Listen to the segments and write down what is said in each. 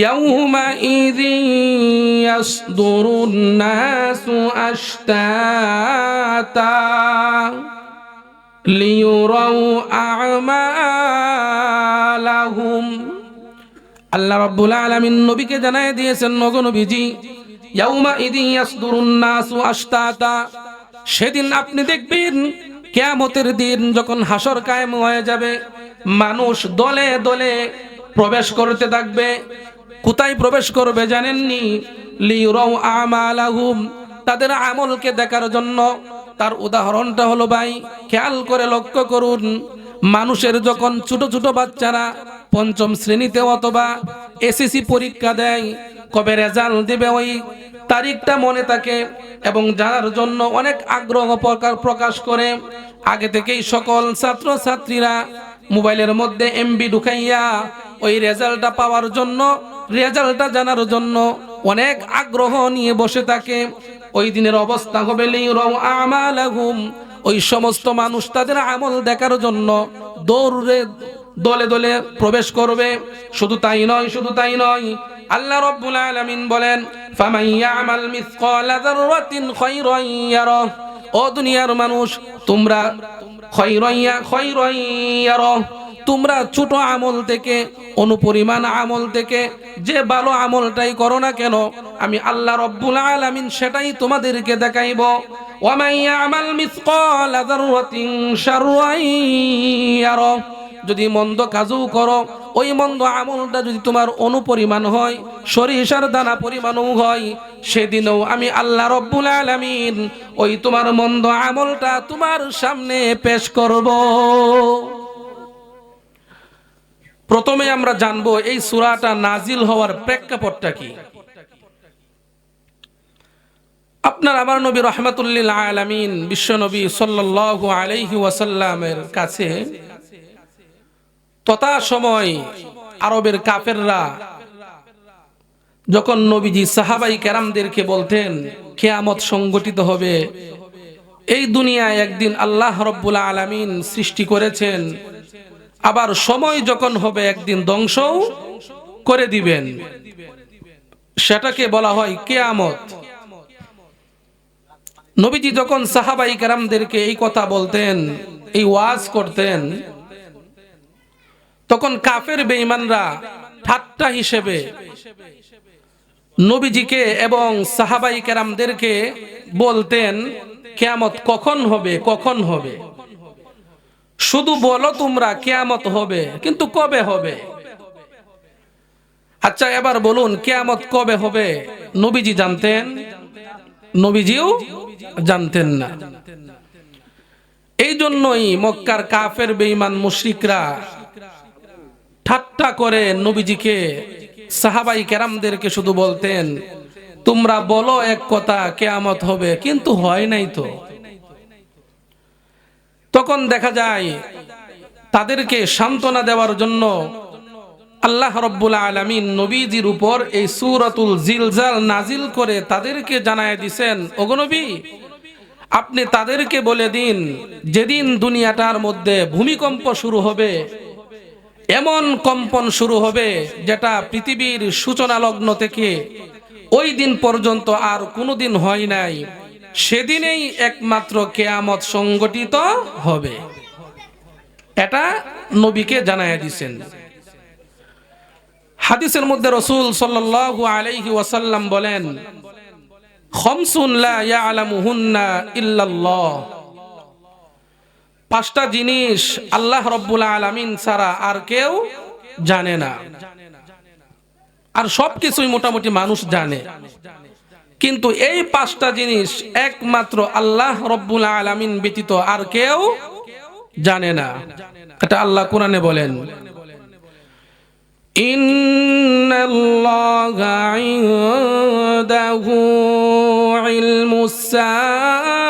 ইয়াউমাইযিন ইয়াসদুরুন নাসু আশতাতা লিয়ুরাউ আমালাহুম। আল্লাহ রাব্বুল আলামিন নবীকে জানায় দিয়েছেন, নগো নবীজি, ইয়াউমাইযিন ইয়াসদুরুন নাসু আশতাতা, সেদিন আপনি দেখবেন কিয়ামতের দিন যখন হাসর কায়েম হয়ে যাবে, মানুষ দলে দলে প্রবেশ করতে থাকবে। কোথায় প্রবেশ করবে জানেননি? লিয়ুরাউ আমালাহুম, তাদের আমলকে দেখার জন্য। তার উদাহরণটা হলো ভাই, খেয়াল করে লক্ষ্য করুন, মানুষের যখন ছোট ছোট বাচ্চারা পঞ্চম শ্রেণীতে অথবা এসএসসি পরীক্ষা দেয়, কবে রেজাল্ট দেবে ওই তারিখটা মনে থাকে এবং জানার জন্য অনেক আগ্রহ প্রকাশ করে। আগে থেকেই সকল ছাত্র ছাত্রীরা মোবাইলের মধ্যে এমবি ঢুকাইয়া ওই রেজাল্টটা পাওয়ার জন্য, রেজাল্টটা জানার জন্য অনেক আগ্রহ নিয়ে বসে থাকে। ওই দিনের অবস্থা হবে লিয়ুরাউ আমালাহুম, ওই সমস্ত মানুষ তাদের আমল দেখার জন্য দৌড়ে দলে দলে প্রবেশ করবে। শুধু তাই নয়, শুধু তাই নয়, আল্লাহ রাব্বুল আলামিন বলেন, ফামান ইয়ামাল মিসকালা যাররাতিন খায়রান ইয়ারাহ। ও দুনিয়ার মানুষ, তোমরা খায়রান ইয়ারাহ, তোমরা ছোট আমল থেকে, অনুপরিমাণ আমল থেকে যে ভালো আমলটাই করো না কেন, আমি আল্লাহ রাব্বুল আলামিন সেটাই তোমাদেরকে দেখাইব। ওয়া মান ইয়ামাল মিসকালা যাররাতিন শাররান ইয়ারাহ, যদি মন্দ কাজও করো, ওই মন্দ আমলটা যদি তোমার অনুপরিমাণ হয়, সরিষার দানা পরিমাণও হয়, সেদিনও আমি আল্লাহ রাব্বুল আলামিন ওই তোমার মন্দ আমলটা তোমার সামনে পেশ করব। প্রথমে আমরা জানবো এই সূরাটা নাজিল হওয়ার প্রেক্ষাপটটা কি। আপনার আমার নবী রাহমাতুল আলামিন বিশ্ব নবী সাল্লাল্লাহু আলাইহি ওয়াসাল্লামের কাছে তথা সময় আরবের কাফেররা যখন নবীজি সাহাবাই কেরামদেরকে বলতেন কিয়ামত সংগঠিত হবে, এই দুনিয়ায় একদিন আল্লাহ রাব্বুল আলামিন সৃষ্টি করেছেন, আবার সময় যখন হবে একদিন ধ্বংসও করে দিবেন, সেটাকে বলা হয় কিয়ামত। নবীজি যখন সাহাবাই কেরামদেরকে এই কথা বলতেন, এই ওয়াজ করতেন, তখন কাফের বেঈমানরা ঠাট্টা হিসেবে নবীজিকে এবং সাহাবাই কেরামদেরকে বলতেন, কিয়ামত কখন হবে, কখন হবে, শুধু বলো তোমরা কিয়ামত হবে, কিন্তু কবে হবে? আচ্ছা এবার বলুন, কিয়ামত কবে হবে নবীজি জানতেন? নবীজিও জানতেন না। এই জন্যই মক্কার কাফের বেঈমান মুশরিকরা ঠাট্টা করে নবীজিকে, সাহাবাই কেরামদেরকে শুধু বলতেন, তোমরা বলো এক কথা কিয়ামত হবে, কিন্তু হয় নাই তো। তখন দেখা যায় তাদেরকে সান্ত্বনা দেওয়ার জন্য আল্লাহ রাব্বুল আলামিন নবীজির উপর এই সূরাতুল জিলজাল নাজিল করে তাদেরকে জানায় দিয়েছেন, ওগো নবী, আপনি তাদেরকে বলে দিন, যেদিন দুনিয়াটার মধ্যে ভূমিকম্প শুরু হবে, এমন কম্পন শুরু হবে যেটা পৃথিবীর সূচনা লগ্ন থেকে ওই দিন পর্যন্ত আর কোনোদিন হয় নাই, সেদিনেই একমাত্র কিয়ামত সংগঠিত হবে। এটা নবীকে জানায় দিয়েছেন। হাদিসের মধ্যে রাসূল সাল্লাল্লাহু আলাইহি ওয়াসাল্লাম বলেন, খামসুন লা ইয়ালামুহুন্না ইল্লাল্লাহ, পাঁচটা জিনিস আল্লাহ রাব্বুল আলামিন ছাড়া আর কেউ জানে না। আর সবকিছুই মোটামুটি মানুষ জানে, কিন্তু এই পাঁচটা জিনিস একমাত্র আল্লাহ রাব্বুল আলামিন ব্যতীত আর কেউ জানে না। এটা আল্লাহ কোরআনে বলেন, ইন্নাল্লাহা ইনদাহু ইলমুস সাআহ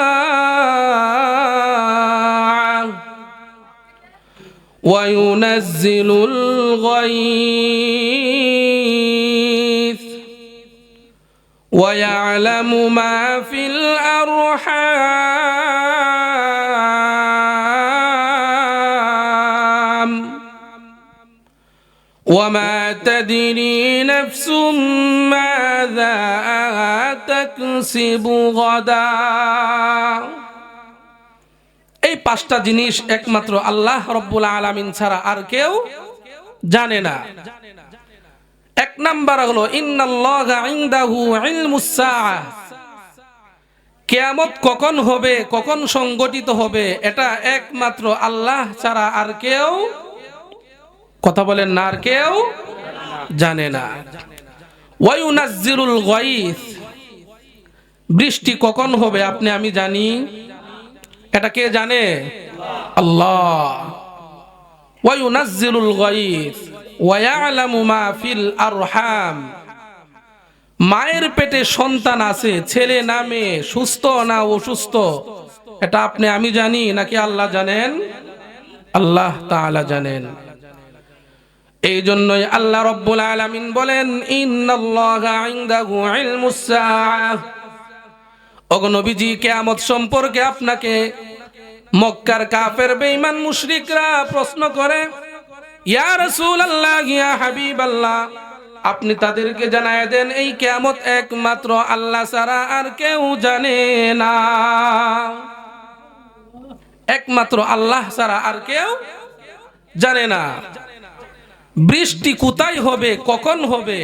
ওয়া ইউনাজ্জিলুল গায়থ ওয়া ইয়ালামু মা ফিল আরহাম وما تدري نفس ماذا تكسب غدا। এই পাঁচটা জিনিস একমাত্র আল্লাহ রব্বুল আলামিন ছাড়া আর কেউ জানে না। এক নাম্বার হলো ইন্নাল্লাহা ইনদাহু ইলমুস সাআহ, কিয়ামত কখন হবে, কখন সংগঠিত হবে, এটা একমাত্র আল্লাহ ছাড়া আর কেউ, কথা বলেন না, আর কেউ জানে না। ওয়া ইউনাজ্জিলুল গায়থ, বৃষ্টি কখন হবে আপনি আমি জানি, এটা কে জানে? আল্লাহ। ওয়া ইউনাজ্জিলুল গায়থ ওয়া ইয়ালামু মা ফিল আরহাম, মায়ের পেটে সন্তান আছে, ছেলে না মেয়ে, সুস্থ না অসুস্থ, এটা আপনি আমি জানি নাকি আল্লাহ জানেন? আল্লাহ তাআলা জানেন। এই জন্যই আল্লাহ রব্বুল আলামিন বলেন ইন্নাল্লাহা ইনদাহু ইলমুস সাআহ। ওগো নবীজি, কিয়ামত সম্পর্কে আপনাকে মক্কার কাফের বেঈমান মুশরিকরা প্রশ্ন করে, ইয়া রাসূলুল্লাহ, ইয়া হাবিবাল্লাহ, আপনি তাদেরকে জানায় দেন এই কিয়ামত একমাত্র আল্লাহ ছাড়া আর কেউ জানে না, একমাত্র আল্লাহ ছাড়া আর কেউ জানে না। বৃষ্টি কোথায় হবে, কখন হবে,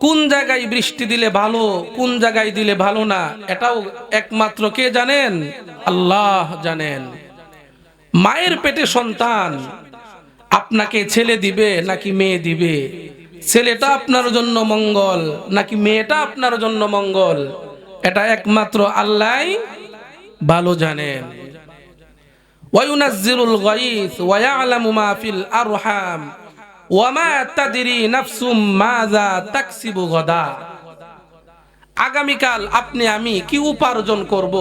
কোন জায়গায় বৃষ্টি দিলে ভালো, কোন জায়গায় দিলে ভালো না, এটাও একমাত্র কে জানেন? আল্লাহ জানেন। মায়ের পেটে সন্তান, আপনাকে ছেলে দিবে নাকি মেয়ে দিবে, ছেলেটা আপনার জন্য মঙ্গল নাকি মেয়েটা আপনার জন্য মঙ্গল, এটা একমাত্র আল্লাহই ভালো জানেন। ওয়া ইউনাজ্জিলুল গায়থ ওয়া ইয়ালামু মা ফিল আরহাম ওয়া মা তাদরি নাফসুম মাযা তাকসিবু গাদা। আগামীকাল আপনি আমি কি উপার্জন করব,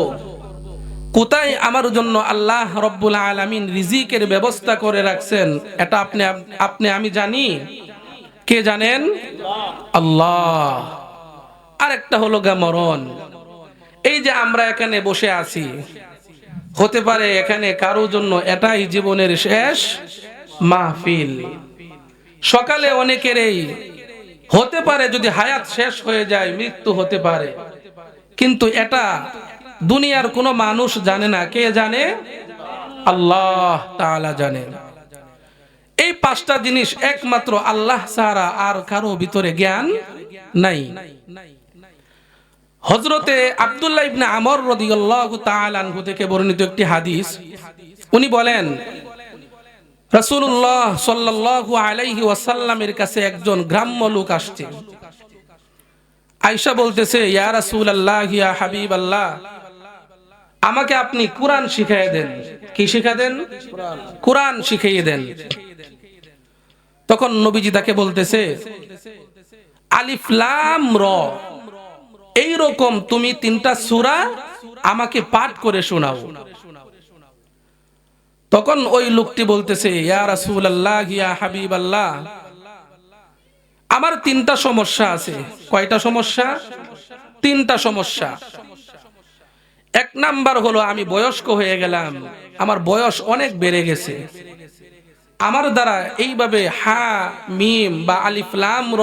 কোথায় আমার জন্য আল্লাহ রব্বুল আলামিন রিজিকের ব্যবস্থা করে রাখছেন, এটা আপনি আমি জানি, কে জানেন? আল্লাহ। আরেকটা হলো মরণ। এই যে আমরা এখানে বসে আছি, হতে পারে এখানে কারো জন্য এটাই জীবনের শেষ মাহফিল। সকালে অনেকেরই হতে পারে যদি হায়াত শেষ হয়ে যায়, মৃত্যু হতে পারে, কিন্তু এটা দুনিয়ার কোনো মানুষ জানে না, কে জানে? আল্লাহ তাআলা জানেন। এই পাঁচটা জিনিস একমাত্র আল্লাহ ছাড়া আর কারো ভিতরে জ্ঞান নাই। হযরতে আব্দুল্লাহ ইবনে আমর রাদিয়াল্লাহু তাআলা আনহু থেকে বর্ণিত একটি হাদিস, উনি বলেন রাসূলুল্লাহ সাল্লাল্লাহু আলাইহি ওয়াসাল্লামের কাছে একজন গ্রাম্য লোক আসছে। আয়েশা বলতেছে, ইয়া রাসূলুল্লাহ, ইয়া হাবিবাল্লাহ, আমাকে আপনি কুরআন শিখিয়ে দেন। কি শিখিয়ে দেন? কুরআন শিখিয়ে দেন। তখন নবীজি তাকে বলতেছে, আলিফ লাম র, এই রকম তুমি 3টা সূরা আমাকে পাঠ করে শোনাও। তখন ওই লোকটি বলতেছে, ইয়া রাসূলুল্লাহ, ইয়া হাবিবাল্লাহ, আমার 3টা সমস্যা আছে। কয়টা সমস্যা? 3টা সমস্যা। এক নাম্বার হলো আমি বয়স্ক হয়ে গেলাম, আমার বয়স অনেক বেড়ে গেছে, আমার দ্বারা এইভাবে হা মিম বা আলিফ লাম র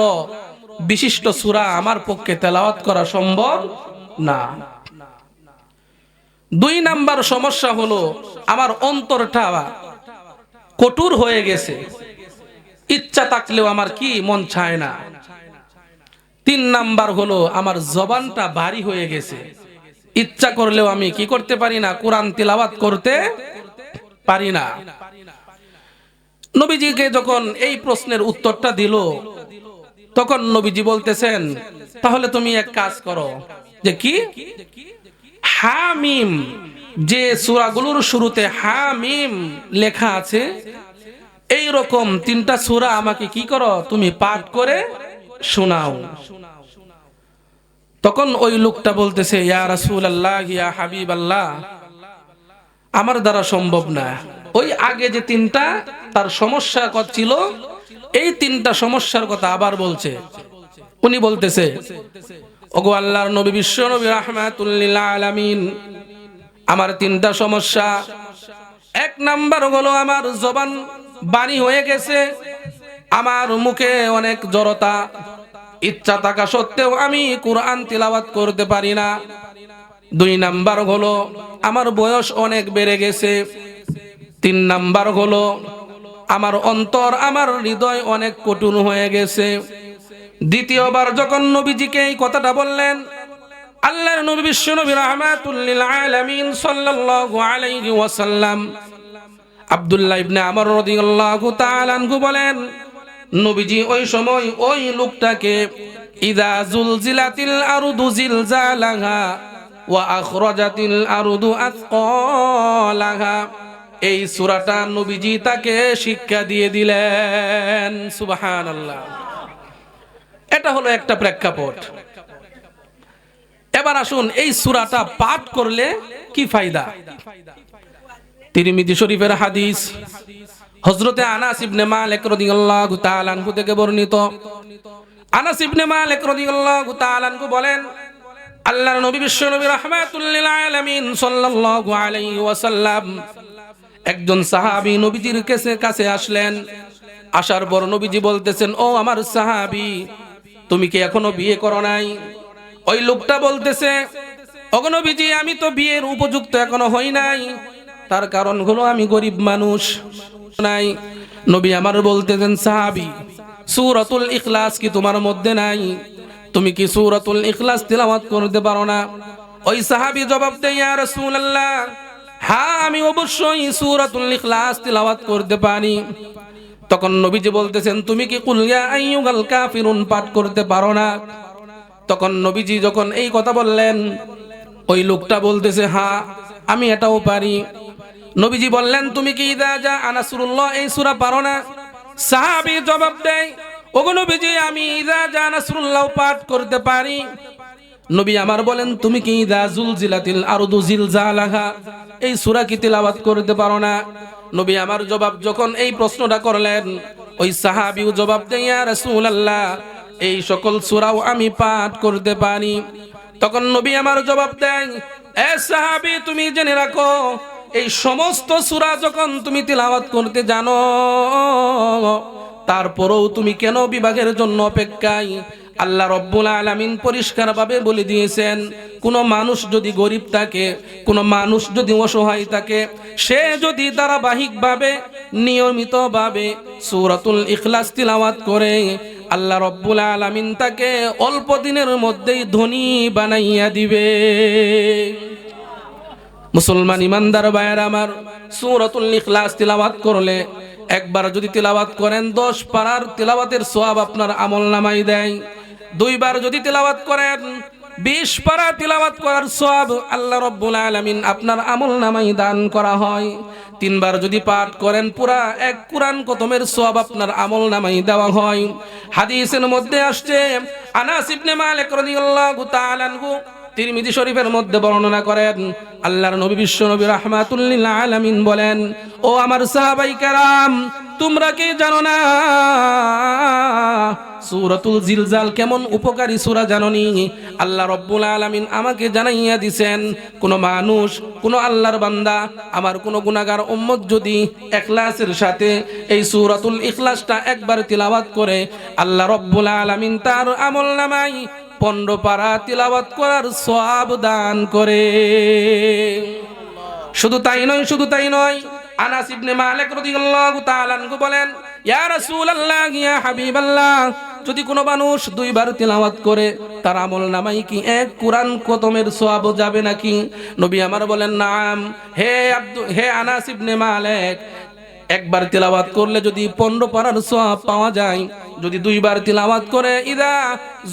বিশিষ্ট সূরা আমার পক্ষে তেলাওয়াত করা সম্ভব না। 2 নাম্বার সমস্যা হলো আমার অন্তরটা কঠোর হয়ে গেছে, ইচ্ছা থাকলেও আমার কি মন চায় না। 3 নাম্বার হলো আমার জবানটা ভারী হয়ে গেছে, ইচ্ছা করলেও আমি কি করতে পারি না, কোরআন তিলাওয়াত করতে পারি না। নবীজিকে যখন এই প্রশ্নের উত্তরটা দিল, তখন নবীজি বলতেছেন, তাহলে তুমি এক কাজ করো, যে কি, হামিম, যে সূরাগুলোর শুরুতে হামিম লেখা আছে, এই রকম 3টা সূরা আমাকে কি করো, তুমি পাঠ করে শোনাও। তখন ওই লোকটা বলতেছে, ইয়া রাসূলুল্লাহ, ইয়া হাবিবাল্লাহ, আমার দ্বারা সম্ভব না। ওই আগে যে 3টা তার সমস্যা ছিল, এই 3টা সমস্যার কথা আবার বলছে। উনি বলতেছে, ওগো আল্লাহর নবী, বিশ্ব নবী রাহমাতুল লিল আলামিন, আমার 3টা সমস্যা। এক নাম্বার হলো আমার জবান বাণী হয়ে গেছে, আমার মুখে অনেক জড়তা, ইচ্ছা থাকা সত্ত্বেও আমি কোরআন তিলাওয়াত করতে পারি না। 2 নাম্বার হলো আমার বয়স অনেক বেড়ে গেছে। 3 নাম্বার হলো আমার অন্তর, আমার হৃদয় অনেক কঠোর হয়ে গেছে। দ্বিতীয়বার যখন নবীজিকে এই কথাটা বললেন, আল্লাহর নবী বিশ্বনবী রাহমাতুল লিল আলামিন সাল্লাল্লাহু আলাইহি ওয়াসাল্লাম আব্দুল্লাহ ইবনে আমর রাদিয়াল্লাহু তাআলা আনহু বলেন, নবীজি ওই সময় ওই লোকটাকে ইদা জুলজিলাতিল আরদু জিলজালাহা ওয়া আখরাজাতিল আরদু আথকালাহা, এই সূরাটা নবীজি তাকে শিক্ষা দিয়ে দিলেন। সুবহানাল্লাহ। এটা হলো একটা প্রেক্ষাপট। এবার আসুন এই সূরাটা পাঠ করলে কি ফায়দা। তিরমিজি শরীফের হাদিস, হযরতে আনাস ইবনে মালিক রাদিয়াল্লাহু তাআলা আনহু থেকে বর্ণিত। আনাস ইবনে মালিক রাদিয়াল্লাহু তাআলা আনহু বলেন, আল্লাহর নবী বিশ্বনবী রাহমাতুল লিল আলামিন সাল্লাল্লাহু আলাইহি ওয়াসাল্লাম একজন সাহাবী নবীজির কাছে আসলেন। আসার পর নবীজি বলতেছেন, ও আমার সাহাবী, তুমি কি এখনো বিয়ে করো নাই? ওই লোকটা বলতেছে, ওগো নবীজি, আমি তো বিয়ের উপযুক্ত এখনো হই নাই, তার কারণ হলো আমি গরিব মানুষ নাই। নবী আমার বলতেছেন, সাহাবী, সূরাতুল ইখলাস কি তোমার মধ্যে নাই? তুমি কি সূরাতুল ইখলাস তিলাওয়াত করতে পারো না? ওই সাহাবী জবাব দেয়, ইয়া রাসূলুল্লাহ, হ্যাঁ আমি অবশ্যই সূরাতুল ইখলাস তিলাওয়াত করতে পারি। তখন নবীজি বলতেছেন, তুমি কি কুল ইয়া আইয়ুহাল কাফিরুন পাঠ করতে পারো না? তখন নবীজি যখন এই কথা বললেন, ওই লোকটা বলতেছে, হ্যাঁ আমি এটাও পারি। নবীজি বললেন, তুমি কি ইদা জা নাসরুল্লাহ এই সূরা পারো না? সাহাবী জবাব দেয়, ওগো নবীজি, আমি ইদা জা নাসরুল্লাহ পাঠ করতে পারি। নবী আমার বলেন, তুমি কি ইদা জুলজিলাতিল আরদু জিলজালাহা এই সূরা কি তিলাওয়াত করতে পারো না? নবী আমার জবাব যখন এই প্রশ্নটা করলেন, ওই সাহাবীও জবাব দেয়, ইয়া রাসূলুল্লাহ, এই সকল সূরাও আমি পাঠ করতে পারি। তখন নবী আমার জবাব দেন, এ সাহাবী, তুমি জেনে রাখো, এই সমস্ত সূরা যখন তুমি তিলাওয়াত করতে জানো, তারপরেও তুমি কেন বিভাগের জন্য অপেক্ষায়? আল্লাহ রব্বুল আলামিন পরিষ্কারভাবে বলে দিয়েছেন, কোন মানুষ যদি গরিব থাকে, কোন মানুষ যদি অসহায় থাকে, সে যদি ধারাবাহিকভাবে নিয়মিতভাবে সূরাতুল ইখলাস তিলাওয়াত করে, আল্লাহ রব্বুল আলামিন তাকে অল্প দিনের মধ্যেই ধনী বানাইয়া দিবে। মুসলমান ইমানদার ভাইয়েরা আমার, সূরাতুল ইখলাস তিলাওয়াত করলে, একবার যদি তিলাওয়াত করেন 10 পারার তিলাওয়াতের সওয়াব আপনার আমলনামায় দেয়। 2 বার যদি তিলাওয়াত করেন 20 পারা তিলাওয়াত করার সওয়াব আল্লাহ রাব্বুল আলামিন আপনার আমলনামায় দান করা হয়। 3 বার যদি পাঠ করেন পুরা 1 কুরআন খতমের সওয়াব আপনার আমলনামায় দেওয়া হয়। হাদিসের মধ্যে আসছে, আনাস ইবনে মালিক রাদিয়াল্লাহু তাআলা আনহু তিরমিজি শরীফের মধ্যে বর্ণনা করেন, আল্লাহর নবী বিশ্বনবী রাহমাতুল লিল আলামিন বলেন, ও আমার সাহাবায়ে কেরাম, তোমরা কি জানো না সূরাতুল জিলজাল কেমন উপকারী সূরা জানোনি? আল্লাহ রাব্বুল আলামিন আমাকে জানাইয়া দিবেন, কোন মানুষ, কোন আল্লাহর বান্দা, আমার কোন গুনাহগার উম্মত যদি ইখলাসের সাথে এই সূরাতুল ইখলাসটা একবার তিলাওয়াত করে, আল্লাহ রাব্বুল আলামিন তার আমলনামায় 15 পারা তিলাওয়াত করার সওয়াব দান করে। শুধু তাই নয়, আনাস ইবনে মালিক রাদিয়াল্লাহু তাআলা আনহু বলেন, ইয়া রাসূলুল্লাহ, ইয়া হাবিবাল্লাহ, যদি কোনো মানুষ 2 বার তিলাওয়াত করে, তার আমলনামায় কি 1 কুরআন খতমের সওয়াব যাবে নাকি? নবী আমার বলেন, নাম। হে আনাস ইবনে মালিক, একবার তিলাওয়াত করলে যদি 15 পারার সওয়াব পাওয়া যায়, যদি 2 বার তিলাওয়াত করে, ইদা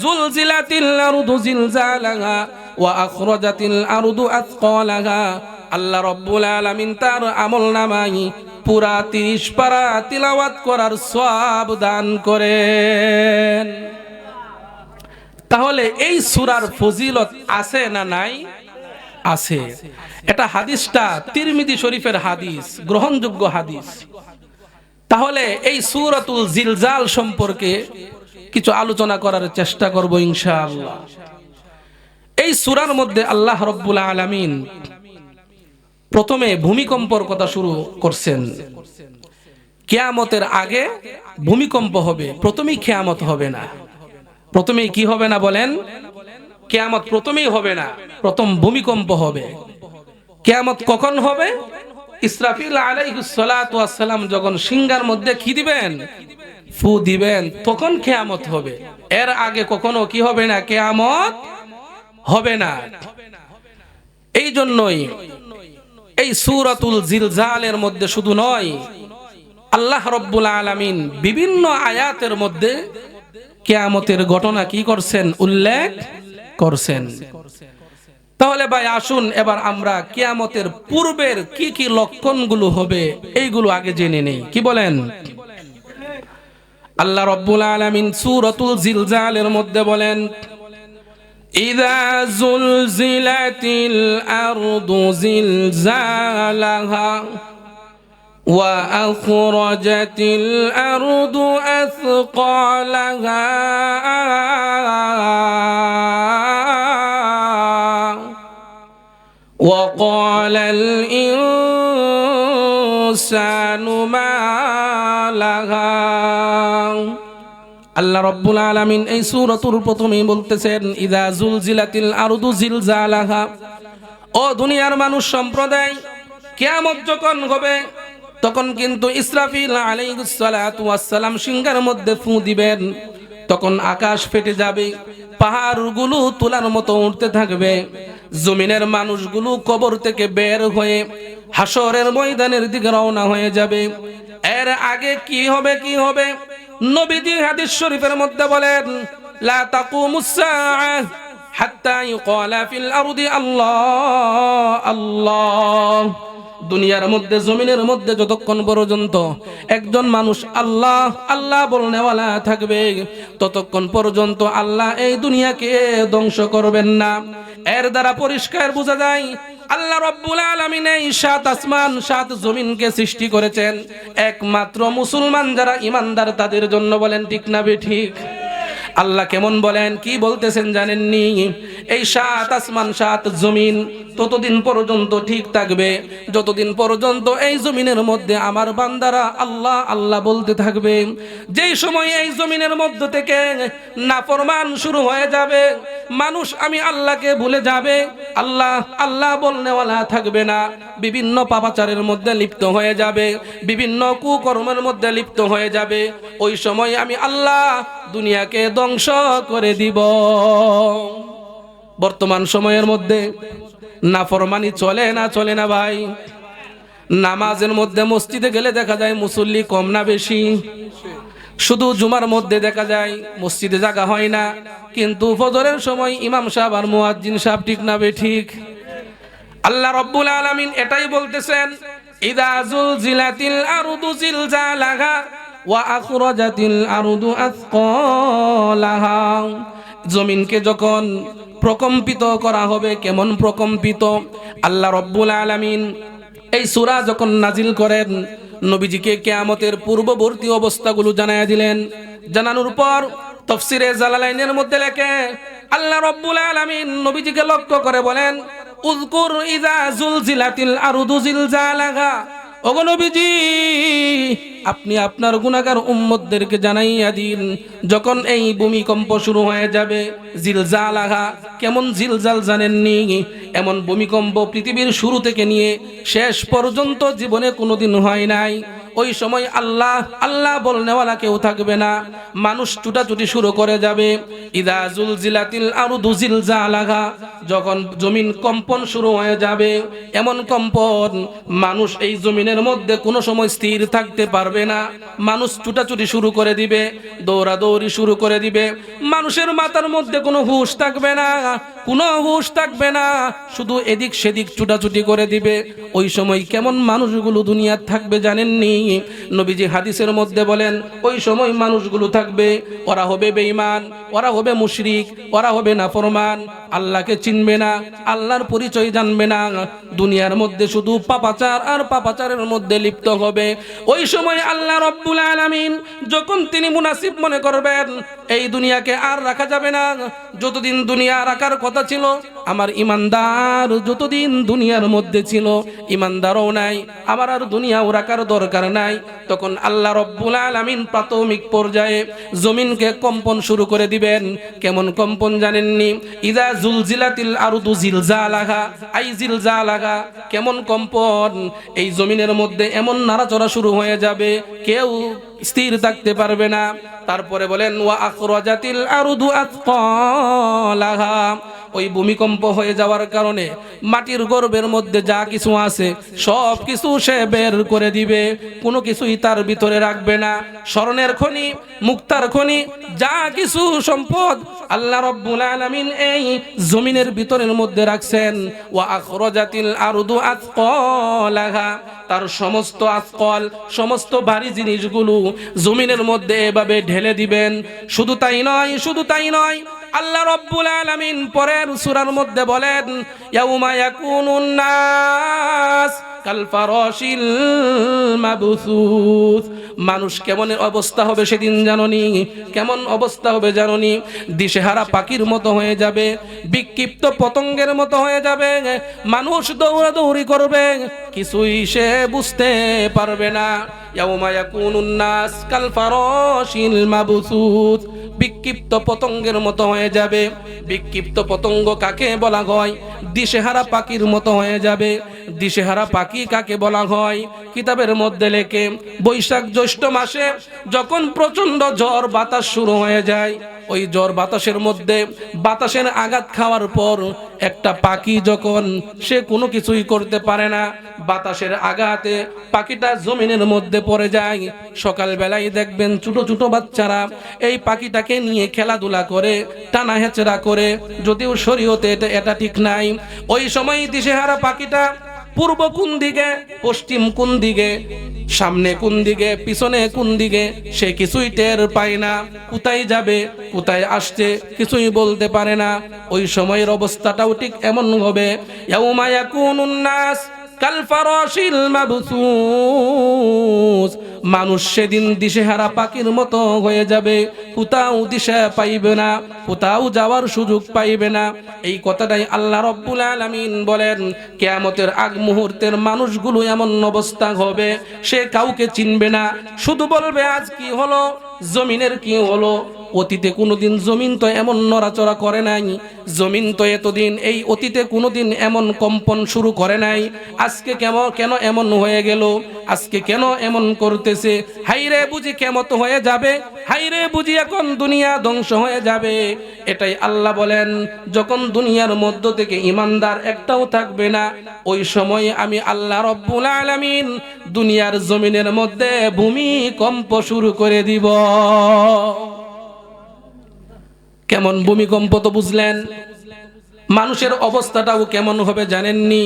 জুলজিলাতিল আরদু জিলজালাহা ওয়া আখরাজাতিল আরদু আথকালাহা, আল্লাহ রাব্বুল আলামিন তার আমলনামায় পুরা 30 পারা তিলাওয়াত করার সওয়াব দান করেন। তাহলে এই সূরার ফজিলত আছে না নাই? আছে। এটা হাদিসটা তিরমিজি শরীফের হাদিস, গ্রহণযোগ্য হাদিস। তাহলে এই সূরাতুল জিলজাল সম্পর্কে কিছু আলোচনা করার চেষ্টা করব ইনশাআল্লাহ। এই সূরার মধ্যে আল্লাহ রাব্বুল আলামিন প্রথমে ভূমিকম্পর কথা শুরু করছেন। কিয়ামতের আগে ভূমিকম্প হবে, প্রথমেই কিয়ামত হবে না। প্রথমেই কি হবে না বলেন? কিয়ামত প্রথমেই হবে না, প্রথম ভূমিকম্প হবে। কিয়ামত কখন হবে? ইসরাফিল আলাইহিস সালাতু ওয়াস সালাম যখন সিংহার মধ্যে কি দিবেন? ফু দিবেন, তখন কিয়ামত হবে। এর আগে কখনো কি হবে না? কিয়ামত হবে না। এই জন্যই এই সূরাতুল জিলজালের মধ্যে শুধু নয়, আল্লাহ রাব্বুল আলামিন বিভিন্ন আয়াতের মধ্যে কিয়ামতের ঘটনা কি করছেন? উল্লেখ করছেন। তাহলে ভাই আসুন এবার আমরা কিয়ামতের পূর্বের কি কি লক্ষণগুলো হবে এইগুলো আগে জেনে নেই। কি বলেন? আল্লাহ রাব্বুল আলামিন সূরাতুল জিলজালের মধ্যে বলেন, ইযা জুলজিলাতিল আরদু জিলজালাহা ওয়া আখরাজাতিল আরদু আথকালাহা ওয়া ক্বালাল ইনসানু মা লাহা। আল্লাহ রাব্বুল আলামিন এই সূরাতুর প্রথমেই বলতেছেন, ইযা জুলজিলাতিল আরদু জিলজালাহা। ও দুনিয়ার মানুষ সম্প্রদায়, কিয়ামত যখন হবে তখন কিন্তু ইসরাফিল আলাইহিস সালাতু ওয়াস সালাম সিংহার মধ্যে ফু দিবেন। তখন আকাশ ফেটে যাবে, পাহাড়গুলো তুলার মতো উঠতে থাকবে, জমিনের মানুষগুলো কবর থেকে বের হয়ে হাসরের ময়দানের দিকে রওনা হয়ে যাবে। এর আগে কি হবে? কি হবে? নবীজি হাদিস শরীফের মধ্যে বলেন, লা তাকুমুস সাআহ হাত্তা ইউকালা ফিল আরদি আল্লাহ আল্লাহ। দুনিয়ার মধ্যে, জমিনের মধ্যে যতক্ষণ পর্যন্ত একজন মানুষ আল্লাহ আল্লাহ বলনেওয়ালা থাকবে, ততক্ষণ পর্যন্ত আল্লাহ এই দুনিয়াকে ধ্বংস করবেন না। এর দ্বারা পরিষ্কার বোঝা যায় আল্লাহ রাব্বুল আলামিন এই ৭ আসমান ৭ জমিনকে সৃষ্টি করেছেন একমাত্র মুসলমান যারা ঈমানদার তাদের জন্য। বলেন ঠিক না বেঠিক? আল্লাহ কেমন বলেন, কি বলতেছেন জানেননি? এই ৭ আসমান ৭ জমিন ততদিন পর্যন্ত ঠিক থাকবে যতদিন পর্যন্ত এই জমিনের মধ্যে আমার বান্দারা আল্লাহ আল্লাহ বলতে থাকবে। যেই সময় এই জমিনের মধ্য থেকে নাফরমান শুরু হয়ে যাবে, মানুষ আমি আল্লাহকে ভুলে যাবে, আল্লাহ আল্লাহ বলনেওয়ালা থাকবে না, বিভিন্ন পাপাচারের মধ্যে লিপ্ত হয়ে যাবে, বিভিন্ন কুকর্মের মধ্যে লিপ্ত হয়ে যাবে, ওই সময় আমি আল্লাহ দুনিয়াকে ধ্বংস করে দিব। বর্তমান সময়ের মধ্যে নাফরমানি চলে না? চলে না ভাই? নামাজের মধ্যে মসজিদে গেলে দেখা যায় মুসল্লি কম না বেশি? শুধু জুমার মধ্যে দেখা যায় মসজিদে জায়গা হয় না, কিন্তু ফজরের সময় ইমাম সাহেব আর মুয়াজ্জিন সাহেব ঠিক না বেঠিক? আল্লাহ রাব্বুল আলামিন এটাই বলতেছেন, ইযা জুলজিলাতিল আরদু জিলজালাহা ওয়া আখরাজাতিল আরদু আথকালাহা। জমিনকে যখন প্রকম্পিত করা হবে, কেমন প্রকম্পিত? আল্লাহ রাব্বুল আলামিন এই সূরা যখন নাজিল করেন, নবীজিকে কিয়ামতের পূর্ববর্তী অবস্থাগুলো জানায়া দিলেন। জানানোর পর তাফসীরে জালালাইনের মধ্যে লেখে আল্লাহ রাব্বুল আলামিন নবীজিকে লক্ষ্য করে বলেন, উযকুর ইযা জুলজিলাতিল আরদু জিলজালাহা। ওগো নবীজি, আপনি আপনার গুনাহগার উম্মতদেরকে জানাইয়া দিন, যখন এই ভূমিকম্প শুরু হয়ে যাবে, জিলজালাহা কেমন জিলজাল জানেননি? এমন ভূমিকম্প পৃথিবীর শুরু থেকে নিয়ে শেষ পর্যন্ত জীবনে কোনোদিন হয় নাই। ওই সময় আল্লাহ আল্লাহ বলনেওয়ালা কেউ থাকবে না, মানুষ ছুটাছুটি শুরু করে যাবে। ইযা জুলজিলাতিল আরদু জিলজালাহা, যখন জমিন কম্পন শুরু হয়ে যাবে, এমন কম্পন মানুষ এই জমিনের মধ্যে কোনো সময় স্থির থাকতে পারবে না। মানুষ ছুটাছুটি শুরু করে দিবে, দৌড়াদৌড়ি শুরু করে দিবে, মানুষের মাথার মধ্যে কোনো হুঁশ থাকবে না, কোনো হুঁশ থাকবে না, শুধু এদিক সেদিক ছুটাছুটি করে দিবে। ওই সময় কেমন মানুষগুলো দুনিয়ার থাকবে জানেননি? নবীজি হাদিসের মধ্যে বলেন, ওই সময় মানুষগুলো থাকবে, ওরা হবে বেঈমান, ওরা হবে মুশরিক, ওরা হবে নাফরমান, আল্লাহকে চিনবে না, আল্লাহর পরিচয় জানবে না, দুনিয়ার মধ্যে শুধু পাপাচার আর পাপাচারের মধ্যে লিপ্ত হবে। ওই সময় আল্লাহ রাব্বুল আলামিন যখন তিনি মুনাসিব মনে করবেন এই দুনিয়াকে আর রাখা যাবে না, যতদিন দুনিয়া রাখার কথা ছিল আমার ইমানদার যতদিন দুনিয়ার মধ্যে ছিল, ইমানদারও নাই, আমার আর দুনিয়াও রাখার দরকার নাই। তখন আল্লাহ রব্বুল আলামিন প্রাথমিক পর্যায়ে জমিনকে কম্পন শুরু করে দিবেন। কেমন কম্পন জানেননি? ইযা জুলজিলাতিল আরদু জিলজালাহা, আই জিলজালাহা। কেমন কম্পন? এই জমিনের মধ্যে এমন নাড়াচড়া শুরু হয়ে যাবে, কেউ স্থির থাকতে পারবে না। তারপরে বলেন ওয়া আখরাজাতিল আরদু আতকালাহা। ওই ভূমিকম্প হয়ে যাওয়ার কারণে মাটির গর্ভের মধ্যে যা কিছু আছে সব কিছু সে বের করে দিবে, কোনো কিছুই তার ভিতরে রাখবে না। স্বর্ণের খনি, মুক্তার খনি, যা কিছু সম্পদ আল্লাহ রব্বুল আলামিন এই জমিনের ভিতরের মধ্যে রাখছেন। ওয়া আখরাজাতিল আরদু আতকালাহা, তার সমস্ত আতকল, সমস্ত ভারী জিনিসগুলো জমিনের মধ্যে এভাবে ঢেলে দিবেন। শুধু তাই নয়, শুধু তাই নয়, আল্লাহ রব্বুল আলামিন পরের সূরার মধ্যে বলেন ইয়াউমা ইয়াকুনুন নাস কাল ফারাশিল মাবসুস। মানুষ কেমন অবস্থা হবে সেদিন জাননি? কেমন অবস্থা হবে জাননি? দিশেহারা পাখির মতো হয়ে যাবে, বিক্ষিপ্ত পতঙ্গের মতো হয়ে যাবে। মানুষ দৌড়াদৌড়ি করবে, কিছুই সে বুঝতে পারবে না। ইয়াউমা ইয়াকুনুন নাস কাল ফারাশিল মাবসুস, বিক্ষিপ্ত পতঙ্গের মতো হয়ে যাবে। বিক্ষিপ্ত পতঙ্গ কাকে বলা হয়? দিশেহারা পাখির মতো হয়ে যাবে। দিশেহারা পাখি কাকে বলা হয়? কিতাবের মধ্যে লেখে বৈশাখ জ্যৈষ্ঠ মাসে যখন প্রচন্ড ঝড় বাতাস শুরু হয়ে যায়, ওই ঝড় বাতাসের মধ্যে বাতাসের আঘাত খাওয়ার পর একটা পাখি যখন সে কোনো কিছুই করতে পারে না, বাতাসের আঘাতে পাখিটা জমিনের মধ্যে পড়ে যায়। সকালবেলায় দেখবেন ছোট ছোট বাচ্চারা এই পাখিটাকে নিয়ে খেলাধুলা করে, টানা হেচড়া করে, যদিও শরীয়তে এটা ঠিক নাই। ওই সময় দিশেহারা পাখিটা পূর্ব কোন দিকে, পশ্চিম কোন দিকে, সামনে কোন দিকে, পিছনে কোন দিকে, সে কিছুই টের পায় না। কোথায় যাবে, কোথায় আসছে, কিছুই বলতে পারে না। ওই সময়ের অবস্থাটাও ঠিক এমন হবে। ইয়াউমা ইয়াকুনুন নাস কাল ফারাশিল মাবসুস, মানুষ সেদিন দিশেহারা পাখির মতো হয়ে যাবে, কোথাও দিশা পাইবে না, কোথাও যাওয়ার সুযোগ পাইবে না। এই কথাটাই আল্লাহ রব্বুল আলামিন বলেন। কিয়ামতের আগ মুহূর্তের মানুষগুলো এমন অবস্থা হবে, সে কাউকে চিনবে না, শুধু বলবে আজ কি হলো, জমিনের কি হলো। অতীতে কোনোদিন জমিন তো এমন নড়াচড়া করে নাই, জমিন তো এতদিন এই অতীতে কোনোদিন এমন কম্পন শুরু করে নাই, আজকে কেন এমন হয়ে গেল, আজকে কেন এমন করতেছে? হাইরে বুঝি কিয়ামত হয়ে যাবে, হাইরে বুঝি এখন দুনিয়া ধ্বংস হয়ে যাবে। এটাই আল্লাহ বলেন, যখন দুনিয়ার মধ্য থেকে ইমানদার একটাও থাকবে না, ওই সময় আমি আল্লাহ রব্বুল আলামিন দুনিয়ার জমিনের মধ্যে ভূমিকম্প শুরু করে দিব। কেমন ভূমিকম্প তো বুঝলেন? মানুষের অবস্থাটাও কেমন হবে জানেননি?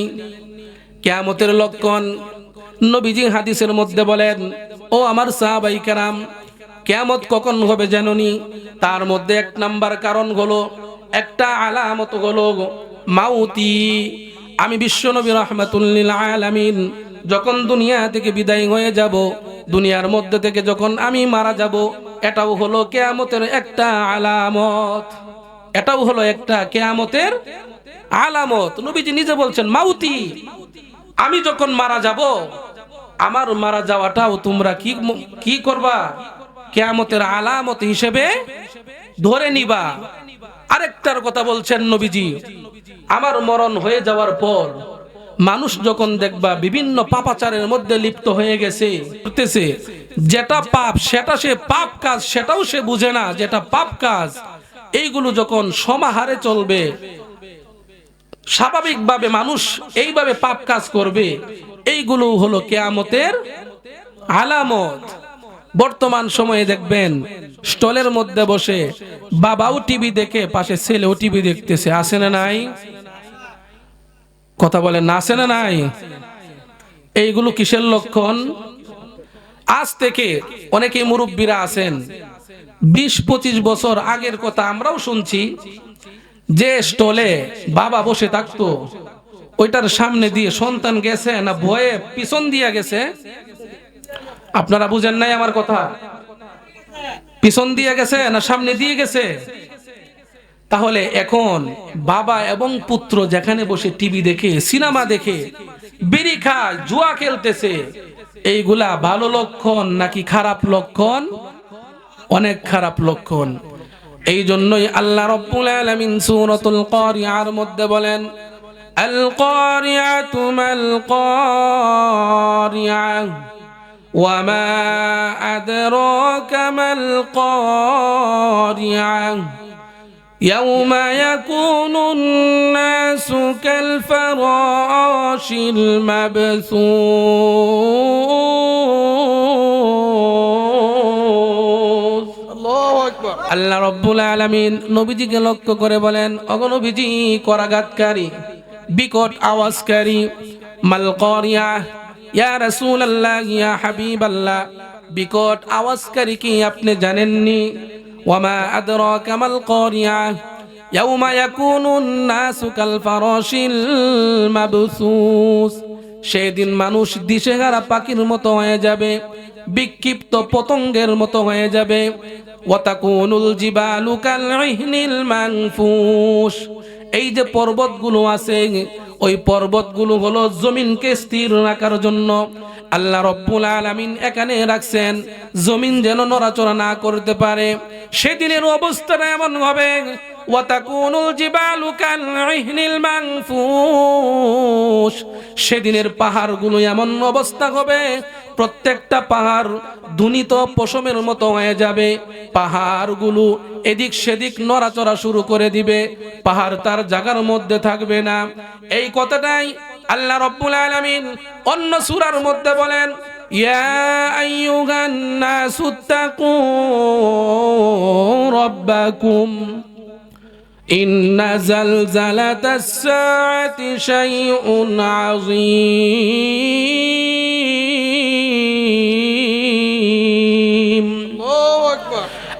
কিয়ামতের লক্ষণ নবীজি হাদিসের মধ্যে বলেন, ও আমার সাহাবায়ে কেরাম, কিয়ামত কখন হবে জানোনি? তার মধ্যে এক নাম্বার কারণ হলো, একটা আলামত হলো মাউতি। আমি বিশ্বনবী রাহমাতুল লিল আলামিন যখন দুনিয়া থেকে বিদায় হয়ে যাব, দুনিয়ার মধ্যে থেকে যখন আমি মারা যাব, এটাও হলো কিয়ামতের একটা আলামত। এটাও হলো একটা কিয়ামতের আলামত। নবীজি নিজে বলছেন মাউতি, আমি যখন মারা যাব, আমার মারা যাওয়াটাও তোমরা কি করবা? কিয়ামতের আলামত হিসেবে ধরে নিবা। আরেকটার কথা বলছেন নবীজি, আমার মরণ হয়ে যাওয়ার পর মানুষ যখন দেখবা বিভিন্ন পাপাচারের মধ্যে লিপ্ত হয়ে গেছে, করতেছে, যেটা পাপ সেটা সে পাপ কাজ, সেটাও সে বুঝে না যেটা পাপ কাজ। এইগুলো যখন সমাহারে চলবে, স্বাভাবিকভাবে মানুষ এইভাবে পাপ কাজ করবে, এইগুলো হলো কিয়ামতের আলামত। বর্তমান সময়ে দেখবেন স্টলের মধ্যে বসে বাবাও টিভি দেখে, পাশে ছেলেও টিভি দেখতেছে, আছে না নাই? কথা বলেন না, আছে না নাই? এইগুলো কিসের লক্ষণ? আজ থেকে অনেকেই মুরব্বীরা আছেন, 20-25 বছর আগের কথা আমরাও শুনছি, যে স্টলে বাবা বসে থাকতো, ওইটার সামনে দিয়ে সন্তান গেছে না ভয়ে পিছন দিয়ে গেছে? আপনারা বুঝেন নাই আমার কথা? পিছন দিয়ে গেছে না সামনে দিয়ে গেছে? তাহলে এখন বাবা এবং পুত্র যেখানে বসে টিভি দেখে, সিনেমা দেখে, বিড়ি খায়, জুয়া খেলতেছে, এইগুলা ভালো লক্ষণ নাকি খারাপ লক্ষণ? অনেক খারাপ লক্ষণ। এই জন্যই আল্লাহ রাব্বুল আলামিন সূরাতুল কারিয়ার মধ্যে বলেন, আল কারিয়াতু মাল কারিয়া ওয়া মা আদরাকা মাল কারিয়া ইয়াউমা ইয়াকুনুন নাসু কাল ফারাশিল মাবসুস। আল্লাহ রাব্বুল আলামিন নবীজিকে লক্ষ্য করে বলেন, ওগো নবীজি, করাঘাতকারী, বিকট আওয়াজকারী, মাল কারিয়া, ইয়া রাসূলুল্লাহ, ইয়া হাবিবাল্লাহ, বিকট আওয়াজকারী কি আপনি জানেননি? ওয়ামা আদরাকা মাল কারিয়া ইয়াউমা ইয়াকুনুন নাসু কাল ফারাশিল মাবসুস। সেদিন মানুষ দিশেহারা পাখির মতো হয়ে যাবে, বিক্ষিপ্ত পতঙ্গের মতো হয়ে যাবে। ওয়াতাকুনুল জিবালু কাল ইহনিল মানফুস। এই যে পর্বতগুলো আছে, ওই পর্বতগুলো হলো জমিনকে স্থির রাখার জন্য আল্লাহ রাব্বুল আলামিন এখানে রাখছেন, জমিন যেন নড়াচড়া না করতে পারে। সেদিনের অবস্থাটা এমন হবে, ওয়াতাকুনুল জিবালু কাল ইহনিল মানফুস। সেদিনের পাহাড়গুলো এমন অবস্থা হবে, প্রত্যেকটা পাহাড় ধুনিত পশমের মতো হয়ে যাবে। পাহাড়গুলো এদিক সেদিক নড়াচড়া শুরু করে দিবে, পাহাড় তার জায়গার মধ্যে থাকবে না। এই কথাটাই আল্লাহ রাব্বুল আলামিন অন্য সূরার মধ্যে বলেন, ইয়া আইয়ুহান নাসুত্তাকু রাব্বাকুম ইন্না জালজালাতাস সাআতি শাইউন আযীম।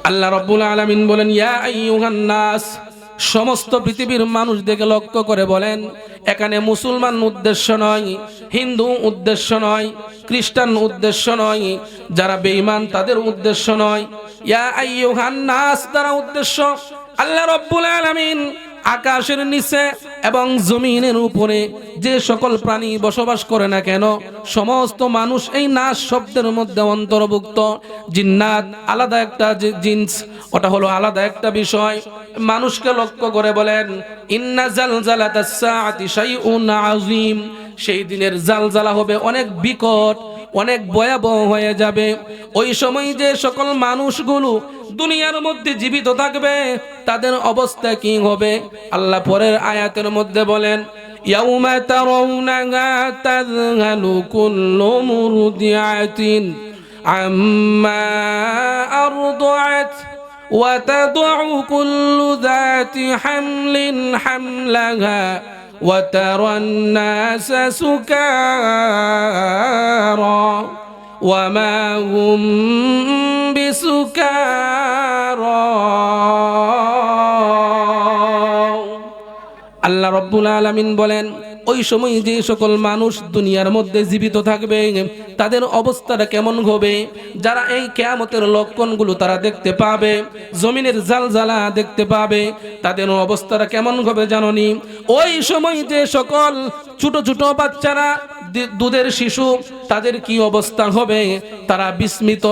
আল্লাহ রাব্বুল আলামিন বলেন, ইয়া আইয়ুহান নাস, সমস্ত পৃথিবীর মানুষদেরকে লক্ষ্য করে বলেন। এখানে মুসলমান উদ্দেশ্য নয়, হিন্দু উদ্দেশ্য নয়, খ্রিস্টান উদ্দেশ্য নয়, যারা বেঈমান তাদের উদ্দেশ্য নয়, ইয়া আইয়ুহান নাস দ্বারা উদ্দেশ্য। আল্লাহ রাব্বুল আলামিন আকাশের নিচে এবং জমিনের উপরে যে সকল প্রাণী বসবাস করে না কেন, সমস্ত মানুষ এই নাস শব্দের মধ্যে অন্তর্ভুক্ত। জিন্নাত আলাদা একটা জিন্স, ওটা হলো আলাদা একটা বিষয়। মানুষকে লক্ষ্য করে বলেন, ইন্না জালজালাতাস সাআতি শাইউন আযীম। সেই দিনের জালজালা হবে অনেক বিকট, অনেক ভয়াবহ হয়ে যাবে। ওই সময় যে সকল মানুষগুলো দুনিয়ার মধ্যে জীবিত থাকবে, তাদের অবস্থা কি হবে? আল্লাহ পরের আয়াতের মধ্যে বলেন, ইয়াউমা তারাউনাহা তাযহালু কুল্লু মুরদিআতিন আম্মা আরদাআত ওয়া তাদউ কুল্লু যাতি হামলিন হামলাহা ওয়া তারান নাসা সুকারা ওয়া মা হুম বিসুকারা। আল্লাহ রাব্বুল আলামিন বলেন, ওই সময় যে সকল মানুষ দুনিয়ার মধ্যে জীবিত থাকবে, তাদের অবস্থাটা কেমন হবে? যারা এই কিয়ামতের লক্ষণগুলো তারা দেখতে পাবে, জমিনের জালজালা দেখতে পাবে, তাদের অবস্থাটা কেমন হবে জানোনি? ওই সময় যে সকল ছোট ছোট বাচ্চারা, দুধের শিশু, তাদের কি অবস্থা হবে? তারা বিস্মিত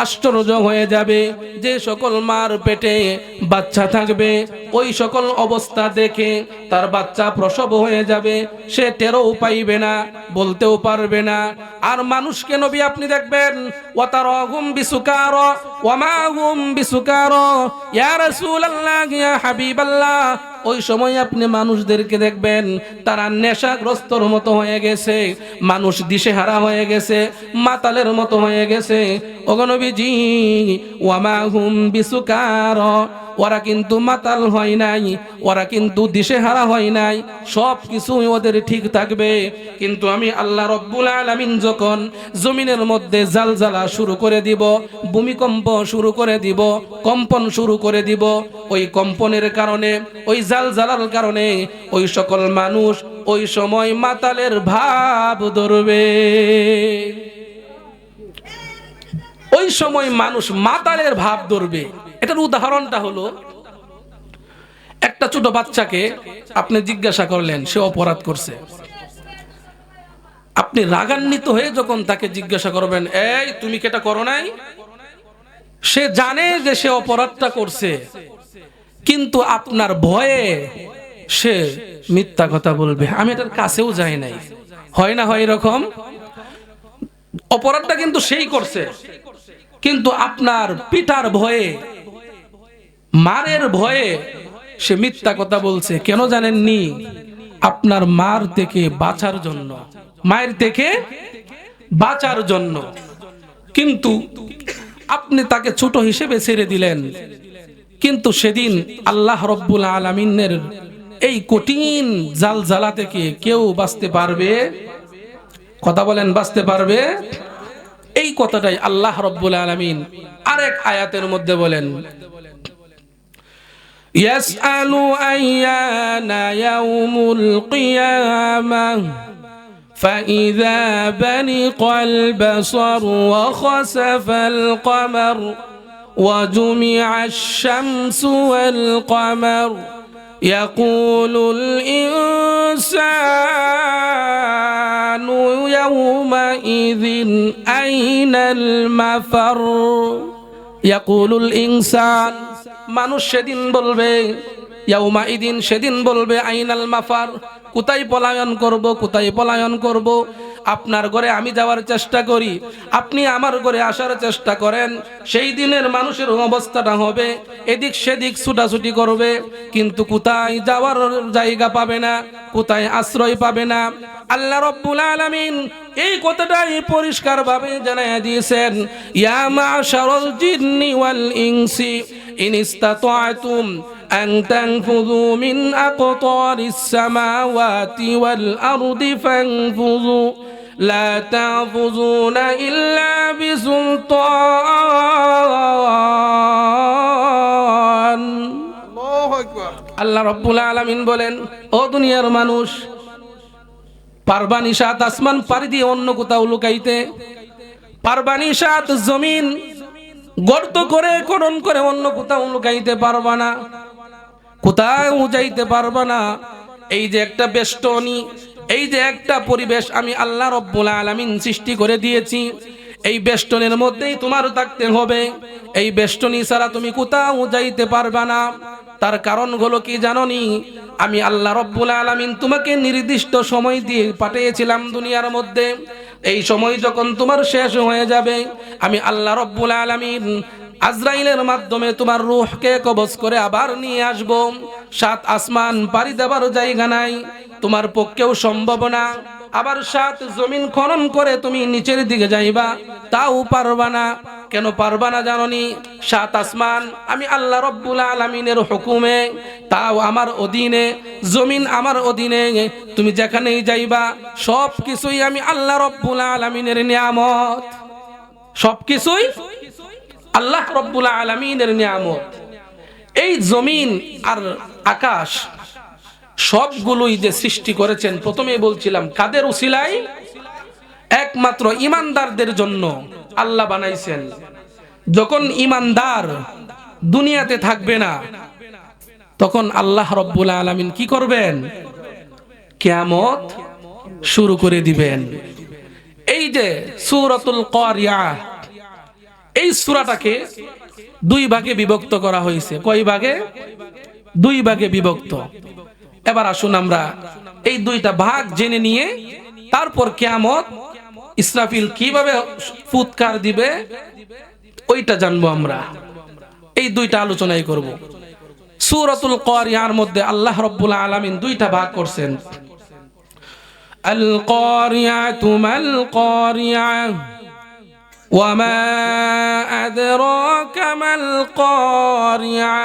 আশ্চর্য হয়ে যাবে। যে সকল মার পেটে বাচ্চা থাকবে, ওই সকল অবস্থা দেখে তার বাচ্চা প্রসব হয়ে যাবে, সে টেরও পাইবে না, বলতেও পারবে না। আর মানুষকে নবী আপনি দেখবেন, ওয়াতারাহুম বিসুকারা ওয়া মা হুম বিসুকারা। ইয়া রাসূলুল্লাহ, ইয়া হাবিবাল্লাহ, ওই সময় আপনি মানুষদেরকে দেখবেন তারা নেশাগ্রস্তর মতো হয়ে গেছে, মানুষ দিশেহারা হয়ে গেছে, মাতালের মতো হয়ে গেছে। ওগো নবীজি, ওয়া মা হুম বিসুকারা, ওরা কিন্তু মাতাল হয় নাই, ওরা কিন্তু দিশেহারা হয় নাই, সব কিছুই ওদের ঠিক থাকবে। কিন্তু আমি আল্লাহ রাব্বুল আলামিন যখন জমিনের মধ্যে জালজালা শুরু করে দিব, ভূমিকম্প শুরু করে দিব, কম্পন শুরু করে দিব, ওই কম্পনের কারণে, ওই জালজালার কারণে ওই সকল মানুষ ওই সময় মাতালের ভাব ধরবে। ওই সময় মানুষ মাতালের ভাব ধরবে। এটার উদাহরণটা হলো, একটা ছোট বাচ্চাকে আপনি জিজ্ঞাসা করলেন, সে অপরাধ করছে। আপনি রাগান্বিত হয়ে যখন তাকে জিজ্ঞাসা করবেন, এই তুমি কি এটা করো নাই, সে জানে যে সে অপরাধটা করছে, কিন্তু আপনার ভয়ে সে মিথ্যা কথা বলবে, আমি এটার কাছেও যাই নাই। হয় না হয় এরকম? অপরাধটা কিন্তু সেই করছে, কিন্তু আপনার পিটার ভয়ে, মারের ভয়ে সে মিথ্যা কথা বলছে। কেন জানেননি? আপনার মার থেকে বাঁচার জন্য, মায়ের থেকে বাঁচার জন্য। কিন্তু আপনি তাকে ছোট হিসেবে ছেড়ে দিলেন, কিন্তু সেদিন আল্লাহ রব্বুল আলামিনের এই কঠিন জালজালা থেকে কেউ বাঁচতে পারবে? কথা বলেন, বাঁচতে পারবে? এই কথাটাই আল্লাহ রব্বুল আলামিন আরেক আয়াতের মধ্যে বলেন, ইয়াসআলু আইয়ানা ইয়াউমুল কিয়ামাহ فإذا برق البصر وخسف القمر وجمع الشمس والقمر يقول الإنسان يومئذ أين المفر يقول الإنسان মানুষ সেদিন বলবে, ইয়াউমাইদিন সেদিন বলবে, আইনাল মাফার, কোথায় পলায়ন করব, কোথায় পলায়ন করব। আপনার ঘরে আমি যাওয়ার চেষ্টা করি, আপনি আমার ঘরে আসার চেষ্টা করেন, সেই দিনের মানুষের অবস্থাটা হবে এদিক সেদিক ছুটাছুটি করবে, কিন্তু কোথায় যাওয়ার জায়গা পাবে না, কোথায় আশ্রয় পাবে না। আল্লাহ রাব্বুল আলামিন এই কথাটাই পরিষ্কার ভাবে জানায়া দিয়েছেন, ইয়া মা'শারাল জিন্নি ওয়াল ইনসি ইন ইসতাতা'তুম আন তানফুযু মিন আকতারিস সামাওয়াতি ওয়াল আরদি ফানফুযু লা তা'ফুযুনা ইল্লা বিসুলতান। আল্লাহু আকবার। আল্লাহ রাব্বুল আলামিন বলেন, ও দুনিয়ার মানুষ, পারবানি সাত আসমান পাড়ি দিয়ে অন্য কোথাও লুকাইতে, পারবানি সাত জমিন গর্ত করে খনন করে অন্য কোথাও লুকাইতে পারবা না, কোথাও যাইতে পারবা না। এই যে একটা বেষ্টনী, এই যে একটা পরিবেশ আমি আল্লাহ রাব্বুল আলামিন সৃষ্টি করে দিয়েছি, এই বেষ্টনের মধ্যেই তোমার থাকতে হবে। এই বেষ্টনী ছাড়া তুমি কোথাও যাইতে পারবা না। তার কারণ হলো কি জানোনি? আমি আল্লাহ রাব্বুল আলামিন তোমাকে নির্দিষ্ট সময় দিয়ে পাঠিয়েছিলাম দুনিয়ার মধ্যে। এই সময় যখন তোমার শেষ হয়ে যাবে, আমি আল্লাহ রাব্বুল আলামিন আজরাইলের মাধ্যমে তোমার রূহকে কবজ করে আবার নিয়ে আসব। সাত আসমান পাড়ি দেবার জায়গা নাই, তোমার পক্ষেও সম্ভব না। আবার সাত জমিন খনন করে তুমি নিচের দিকে যাইবা, তাও পারবা না। কেন পারবা না জানোনি? সাত আসমান আমি আল্লাহ রাব্বুল আলামিনের হুকুমে, তাও আমার অধীনে, জমিন আমার অধীনে। তুমি যেখানেই যাইবা সব কিছুই আমি আল্লাহ রাব্বুল আলামিনের নিয়ামত, সব কিছুই আল্লাহ রাব্বুল আলামিনের নিয়ামত। এই জমিন আর আকাশ সবগুলোই যে সৃষ্টি করেছেন, প্রথমেই বলছিলাম কাদের উসিলায়? একমাত্র ঈমানদারদের জন্য আল্লাহ বানাইছেন। যখন ঈমানদার দুনিয়াতে থাকবে না, তখন আল্লাহ রাব্বুল আলামিন কি করবেন? কিয়ামত শুরু করে দিবেন। এই যে সূরাতুল কারিয়া, এই সূরাটাকে দুই ভাগে বিভক্ত করা হয়েছে। কয় ভাগে? দুই ভাগে বিভক্ত। এবার আসুন আমরা এই দুইটা ভাগ জেনে নিয়ে তারপর কিয়ামত, ইসরাফিল কিভাবে ফুৎকার দিবে ওইটা জানবো আমরা। এই দুইটা আলোচনাই করব। সূরাতুল কারিয়ার মধ্যে আল্লাহ রাব্বুল আলামিন দুইটা ভাগ করছেন। আল কারিয়াতু মাল কারিয়া ওয়া মা আদরাকা মাল কারিয়া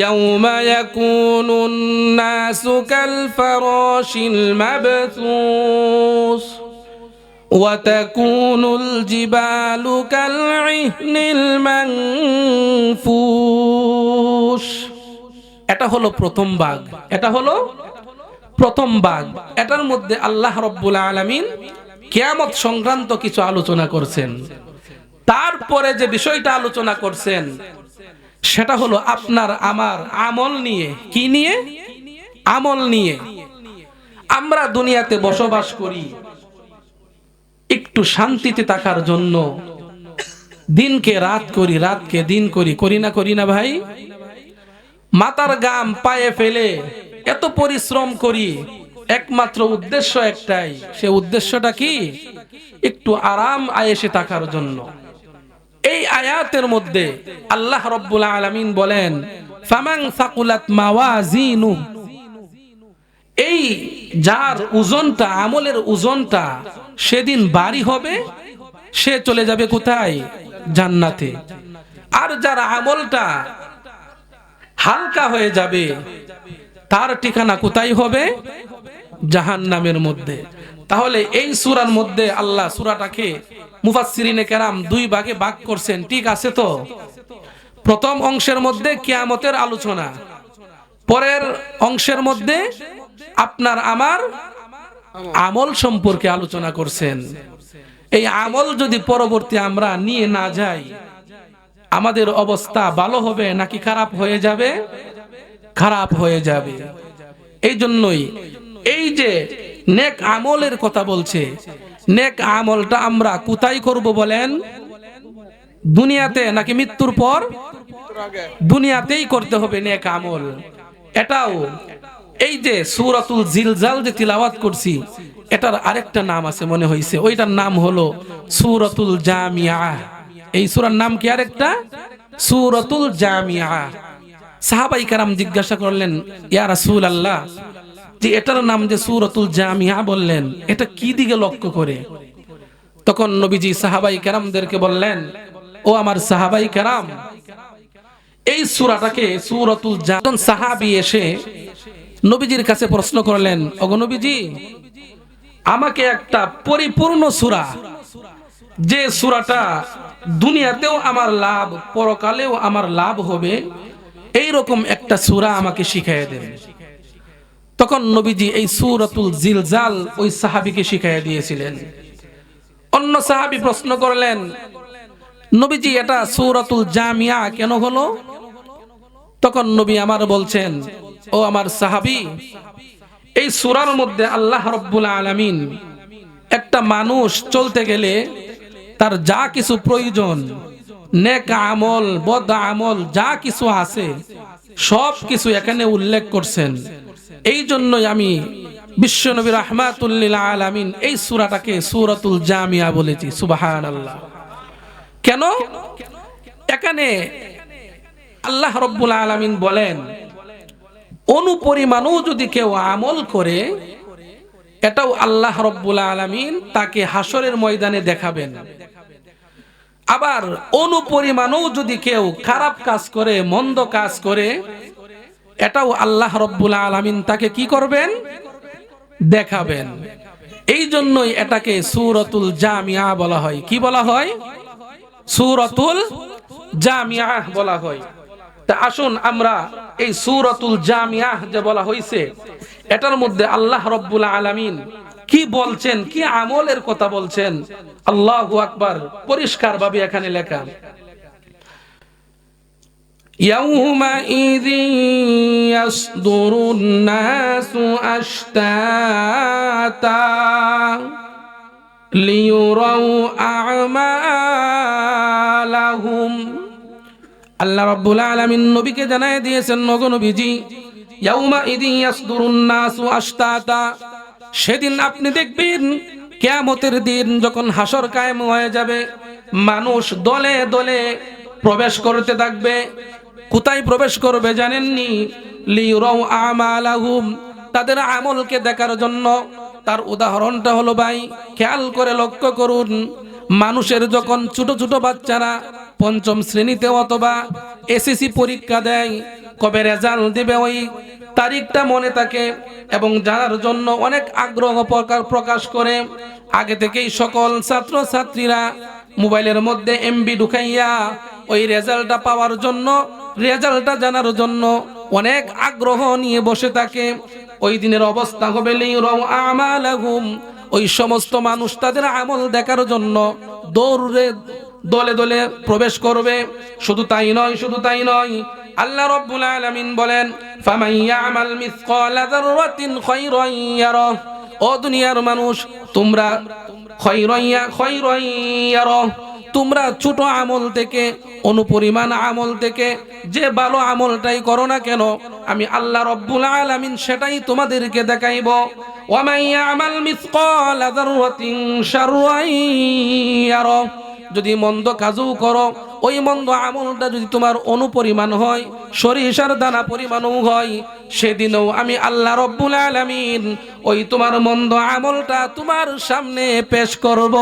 يوم يكون الناس كالفراش المبثوث وتكون الجبال كالعهن المنفوش। এটা হলো প্রথম ভাগ, এটা হলো প্রথম ভাগ। এটার মধ্যে আল্লাহ রাব্বুল আলামিন কিয়ামত সংক্রান্ত কিছু আলোচনা করছেন। তারপরে যে বিষয়টা আলোচনা করছেন সেটা হলো আপনার আমার আমল নিয়ে। কি নিয়ে? আমল নিয়ে। আমরা দুনিয়াতে বসবাস করি একটু শান্তিতে থাকার জন্য, দিনকে রাত করি, রাতকে দিন করি, করি না ভাই? মাথার ঘাম পায়ে ফেলে এত পরিশ্রম করি, একমাত্র উদ্দেশ্য একটাই। সে উদ্দেশ্যটা কি? একটু আরাম আয়েশে থাকার জন্য। এই আয়াতের মধ্যে আল্লাহ রাব্বুল আলামিন বলেন, ফামান সাকুলাত মাওয়াজিনু, এই যার ওজনটা, আমলের ওজনটা সেদিন ভারী হবে, সে চলে যাবে কোথায়? জান্নাতে। আর যার আমলটা হালকা হয়ে যাবে, তার ঠিকানা কোথায় হবে? জাহান্নামের মধ্যে। তাহলে এই সূরার মধ্যে আল্লাহ সূরাটাকে মুফাসসিরিনে কেরাম দুই ভাগে ভাগ করছেন, ঠিক আছে তো? প্রথম অংশের মধ্যে কিয়ামতের আলোচনা, পরের অংশের মধ্যে আপনার আমার আমল সম্পর্কে আলোচনা করছেন। এই আমল যদি পরবর্তী আমরা নিয়ে না যাই, আমাদের অবস্থা ভালো হবে নাকি খারাপ হয়ে যাবে? খারাপ হয়ে যাবে। এই জন্যই এই যে নেক আমলের কথা বলছে, নেক আমলটা আমরা কোথায় করব বলেন? দুনিয়াতে নাকি মৃত্যুর পর? দুনিয়াতেই করতে হবে নেক আমল। এটাও এই যে সূরাতুল জিলজাল যে তিলাওয়াত করছি, এটার আরেকটা নাম আছে মনে হইছে, ওইটার নাম হলো সূরাতুল জামিয়া। এই সূরার নাম কি আরেকটা? সূরাতুল জামিয়া। সাহাবায়ে কেরাম জিজ্ঞাসা করলেন, ইয়া রাসূলুল্লাহ, যে এটার নাম যে সূরাতুল জামিয়া বললেন, এটা কি দিকে লক্ষ্য করে? তখন নবীজি সাহাবায়ে কেরামদেরকে বললেন, ও আমার সাহাবায়ে কেরাম, এই সূরাটাকে সূরাতুল জামিয়া। সাহাবী এসে নবীজির কাছে প্রশ্ন করলেন, ওগো নবীজি, আমাকে একটা পরিপূর্ণ সূরা, যে সূরাটা দুনিয়াতেও আমার লাভ, পরকালেও আমার লাভ হবে, এই রকম একটা সূরা আমাকে শিখিয়ে দেন। তখন নবীজি এই সূরাতুল জিলজাল ওই সাহাবীকে শিখিয়ে দিয়েছিলেন। অন্য সাহাবী প্রশ্ন করলেন, নবীজি এটা সূরাতুল জামিয়া কেন হলো? তখন নবী আমার বলছেন, ও আমার সাহাবী, এই সূরার মধ্যে আল্লাহ রাব্বুল আলামিন একটা মানুষ চলতে গেলে তার যা কিছু প্রয়োজন, নেক আমল, বদ আমল যা কিছু আছে, সব কিছু এখানে উল্লেখ করছেন। এই জন্যই আমি বিশ্বনবী রাহমাতুল লিল আলামিন এই সূরাটাকে সূরাতুল জামিয়া বলেছি। সুবহানাল্লাহ। কেন? এখানে আল্লাহ রাব্বুল আলামিন বলেন, অনুপরিমাণও যদি কেউ আমল করে, এটাও আল্লাহ রাব্বুল আলামিন তাকে হাসরের ময়দানে দেখাবেন। আবার অনুপরিমাণও যদি কেউ খারাপ কাজ করে, মন্দ কাজ করে, এটাও আল্লাহ রাব্বুল আলামিন তাকে কি করবেন? দেখাবেন। এই জন্যই এটাকে সূরাতুল জামিয়া বলা হয়। কি বলা হয়? সূরাতুল জামিয়া বলা হয়। তা আসুন আমরা এই সূরাতুল জামিয়া যে বলা হয়েছে, এটার মধ্যে আল্লাহ রাব্বুল আলামিন কি বলছেন, কি আমলের কথা বলছেন, আল্লাহু আকবার, পরিষ্কার ভাবে এখানে লেখা, ইয়াউমাইযি ইয়াসদুরুন নাসু আশতাতা লিয়ুরাউ আমালাহুম। আল্লাহ রাব্বুল আলামিন নবীকে জানায় দিয়েছেন, নগো নবীজি, ইয়াউমাইযি ইয়াসদুরুন নাসু আশতাতা, সেদিন আপনি দেখবেন কিয়ামতের দিন যখন হাসর কায়েম হয়ে যাবে, মানুষ দলে দলে প্রবেশ করতে থাকবে। কোথায় প্রবেশ করবে জানেননি? লিয়ুরাউ আমালাহুম, তাদের আমলকে দেখার জন্য। তার উদাহরণটা হলো ভাই, খেয়াল করে লক্ষ্য করুন, মানুষের যখন ছোট ছোট বাচ্চারা পঞ্চম শ্রেণীতে অথবা এসএসসি পরীক্ষা দেয়, কবে রেজাল্ট দিবে ওই তারিখটা মনে থাকে এবং জানার জন্য অনেক আগ্রহ প্রকাশ করে। আগে থেকেই সকল ছাত্র ছাত্রীরা মোবাইলের মধ্যে এমবি ঢুকাইয়া ওই রেজাল্টটা পাওয়ার জন্য, রেজাল্টটা জানার জন্য অনেক আগ্রহ নিয়ে বসে থাকে। ওই দিনের অবস্থা হবে লিয়ুরাউ আমালাহুম, ওই সমস্ত মানুষ তাদের আমল দেখার জন্য দলে দলে প্রবেশ করবে। শুধু তাই নয়, আল্লাহ রাব্বুল আলামিন বলেন ফামান ইয়ামাল মিসকালা যাররাতিন খায়রান ইয়ারা। ও দুনিয়ার মানুষ, তোমরা খায়রান ইয়ারা, তোমরা ছোট আমল থেকে, অনুপরিমাণ আমল থেকে যে ভালো আমলটাই করো না কেন, আমি আল্লাহ রাব্বুল আলামিন সেটাই তোমাদেরকে দেখাইব। ওয়া মান ইয়ামাল মিসকালা যাররাতিন শাররান ইয়ারা, যদি মন্দ কাজও করো, ওই মন্দ আমলটা যদি তোমার অনুপরিমাণ হয়, সরিষার দানা পরিমাণও হয়, সেদিনও আমি আল্লাহ রাব্বুল আলামিন ওই তোমার মন্দ আমলটা তোমার সামনে পেশ করব।